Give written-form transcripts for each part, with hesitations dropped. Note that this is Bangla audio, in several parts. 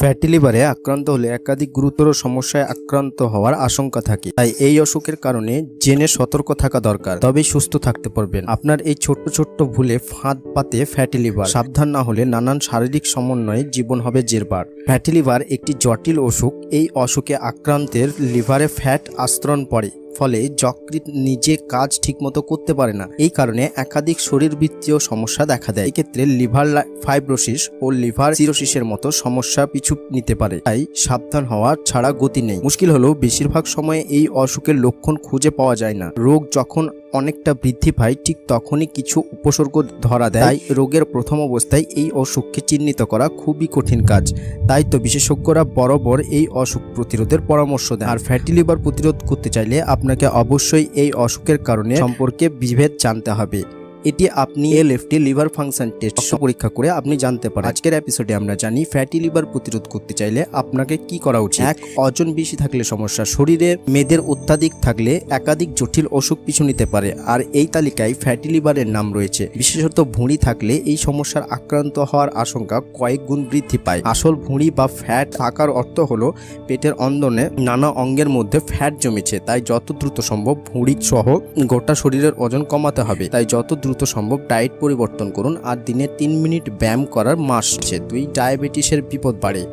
ফ্যাটি লিভারে আক্রান্ত হলে একাধিক গুরুতর সমস্যায় আক্রান্ত হওয়ার আশঙ্কা থাকে। তাই এই অসুখের কারণে জেনে সতর্ক থাকা দরকার, তবেই সুস্থ থাকতে পারবেন। আপনার এই ছোট্ট ছোট্ট ভুলে ফাঁদ পাতে ফ্যাটি লিভার। সাবধান না হলে নানান শারীরিক সমন্বয়ে জীবন হবে জেরবার। ফ্যাটি লিভার একটি জটিল অসুখ। এই অসুখে আক্রান্তের লিভারে ফ্যাট আস্তরণ পড়ে, ফলে যকৃৎ নিজে কাজ ঠিকমতো করতে পারে না। এই কারণে একাধিক শরীরবৃত্তীয় সমস্যা দেখা দেয়। এক্ষেত্রে লিভার ফাইব্রোসিস ও লিভার সিরোসিসের মতো সমস্যা পিছু নিতে পারে। তাই সাবধান হওয়া ছাড়া গতি নেই। মুশকিল হলো বেশিরভাগ সময়ে এই অসুখের লক্ষণ খুঁজে পাওয়া যায় না। রোগ যখন অনেকটা বৃদ্ধি পায় ঠিক তখনই কিছু উপসর্গ ধরা দেয়। তাই রোগের প্রথম অবস্থায় এই অসুখকে চিহ্নিত করা খুবই কঠিন কাজ। তাই তো বিশেষজ্ঞরা বরাবর এই অসুখ প্রতিরোধের পরামর্শ দেন। আর ফ্যাটি লিভার প্রতিরোধ করতে চাইলে আপনাকে অবশ্যই এই অসুখের কারণে সম্পর্কে বিভেদ জানতে হবে। এটি আপনি এলএফটি লিভার ফাংশন টেস্ট পরীক্ষা করে আপনি জানতে পারেন। আজকের এপিসোডে আমরা জানি ফ্যাটি লিভার প্রতিরোধ করতে চাইলে আপনাকে কি করা উচিত। এক, ওজন বেশি থাকলে সমস্যা। শরীরে মেদের অত্যাধিক থাকলে একাধিক জটিল অসুখ পিছু নিতে পারে, আর এই তালিকায় ফ্যাটি লিভারের নাম রয়েছে। বিশেষত ভুঁড়ি থাকলে এই সমস্যার আক্রান্ত হওয়ার আশঙ্কা কয়েক গুণ বৃদ্ধি পায়। আসল ভুঁড়ি বা ফ্যাট থাকার অর্থ হলো পেটের অন্দরে নানা অঙ্গের মধ্যে ফ্যাট জমেছে। তাই যত দ্রুত সম্ভব ভুঁড়ি সহ গোটা শরীরের ওজন কমাতে হবে। তাই যত দ্রুত সম্ভব ডায়েট পরিবর্তন করুন, আর দিনে 3 মিনিট ব্যায়াম করার মাস্ট। 2, ডায়াবেটিসের বিপদ বাড়ে।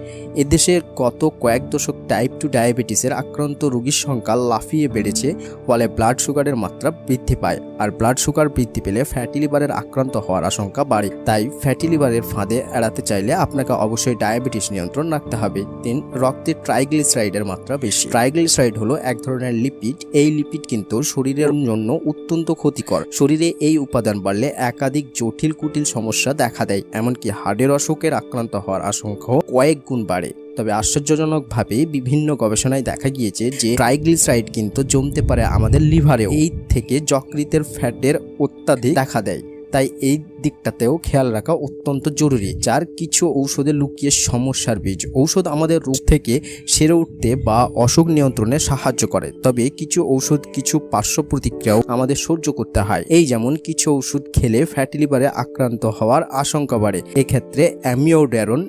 এদেশের গত কয়েক দশক টাইপ 2 ডায়াবেটিসের আক্রান্ত রোগীর সংখ্যা লাফিয়ে বেড়েছে, ফলে ব্লাড সুগারের মাত্রা বৃদ্ধি পায়। আর ব্লাড সুগার বৃদ্ধি পেলে ফ্যাটি লিভারের আক্রান্ত হওয়ার আশঙ্কা বাড়ে। তাই ফ্যাটি লিভারের ফাঁদে এড়াতে চাইলে আপনাকে অবশ্যই ডায়াবেটিস নিয়ন্ত্রণ রাখতে হবে। 3, রক্তে ট্রাইগ্লিসারাইডের মাত্রা বেশি। ট্রাইগ্লিসারাইড হলো এক ধরনের লিপিড। এই লিপিড কিন্তু শরীরের জন্য অত্যন্ত ক্ষতিকর। শরীরে এই উপাদান বাড়লে একাধিক জটিল কুটিল সমস্যা দেখা দেয়, এমনকি হার্টের অসুখের আক্রান্ত হওয়ার আশঙ্কাও কয়েক গুণ বাড়ে। তবে আশ্চর্যজনকভাবে বিভিন্ন গবেষণায় দেখা গিয়েছে যে ট্রাইগ্লিসারাইড কিন্তু জমতে পারে আমাদের লিভারেও। এই থেকে যকৃতের ফ্যাটের অত্যাধিক দেখা দেয়। তাই এই দিকটাতেও খেয়াল রাখা অত্যন্ত জরুরি। যার কিছু ঔষধে লুকিয়ে সমস্যার বীজ। ঔষধ আমাদের রোগ থেকে সেরে উঠতে বা অসুখ নিয়ন্ত্রণে সাহায্য করে, তবে কিছু ঔষধ কিছু পার্শ্ব প্রতিক্রিয়াও আমাদের সহ্য করতে হয়। এই যেমন কিছু ওষুধ খেলে ফ্যাটি লিভারে আক্রান্ত হওয়ার আশঙ্কা বাড়ে। এক্ষেত্রে অ্যামিওডারন,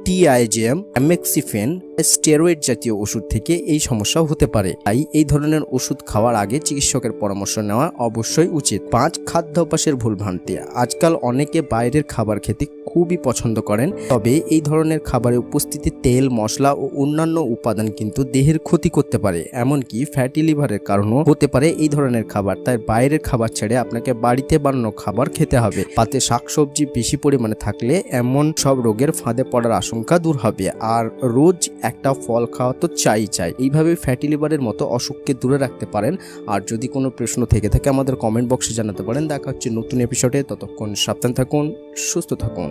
টিআইজিএম, অ্যামেক্সিফেন, স্টেরয়েড জাতীয় ওষুধ থেকে এই সমস্যা হতে পারে। তাই এই ধরনের ওষুধ খাওয়ার আগে চিকিৎসকের পরামর্শ নেওয়া অবশ্যই উচিত। 5, খাদ্যাভ্যাসের ভুলভ্রান্তি। আজকাল অনেকে বাইরের খাবার খেতে খুবই পছন্দ করেন, তবে এই ধরনের খাবারের উপস্থিতি তেল, মশলা ও অন্যান্য উপাদান কিন্তু দেহের ক্ষতি করতে পারে, এমনকি ফ্যাটি লিভারের কারণও হতে পারে এই ধরনের খাবার। তাই বাইরের খাবার ছেড়ে আপনাকে বাড়িতে বানানো খাবার খেতে হবে। পাতে শাকসবজি বেশি পরিমাণে থাকলে এমন সব রোগের ফাঁদে পড়ার আশঙ্কা দূর হবে। আর রোজ একটা ফল খাওয়া তো চাই। এইভাবে ফ্যাটি লিভারের মতো অসুখকে দূরে রাখতে পারেন। আর যদি কোনো প্রশ্ন থেকে থাকে আমাদের কমেন্ট বক্সে জানাতে পারেন। দেখা হচ্ছে নতুন এপিসোডে। ততক্ষণ সাবধান থাকুন, সুস্থ থাকুন।